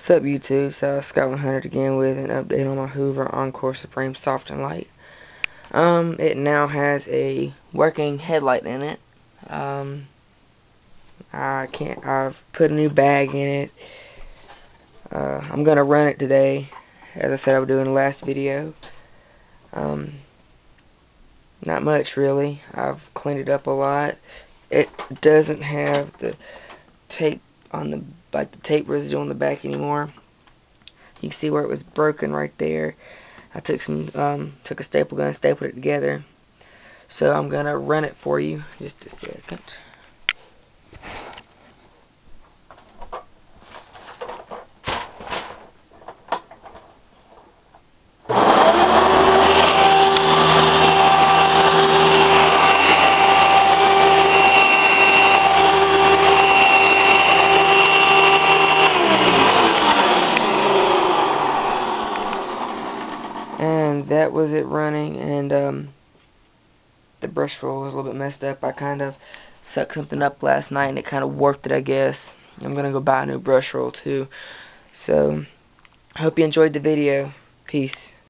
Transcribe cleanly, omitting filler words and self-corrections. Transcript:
What's up, YouTube? So Scott 100 again with an update on my Hoover Encore Supreme Soft and Light. It now has a working headlight in it. I've put a new bag in it. I'm gonna run it today, as I said I would do in the last video. Not much really. I've cleaned it up a lot. It doesn't have the tape on the tape residue on the back anymore. You can see where it was broken right there. I took a staple gun, stapled it together. So I'm gonna run it for you. Just a second. And that was it running, and the brush roll was a little bit messed up. I kind of sucked something up last night and it kind of warped it, I guess. I'm gonna go buy a new brush roll too. So, I hope you enjoyed the video. Peace.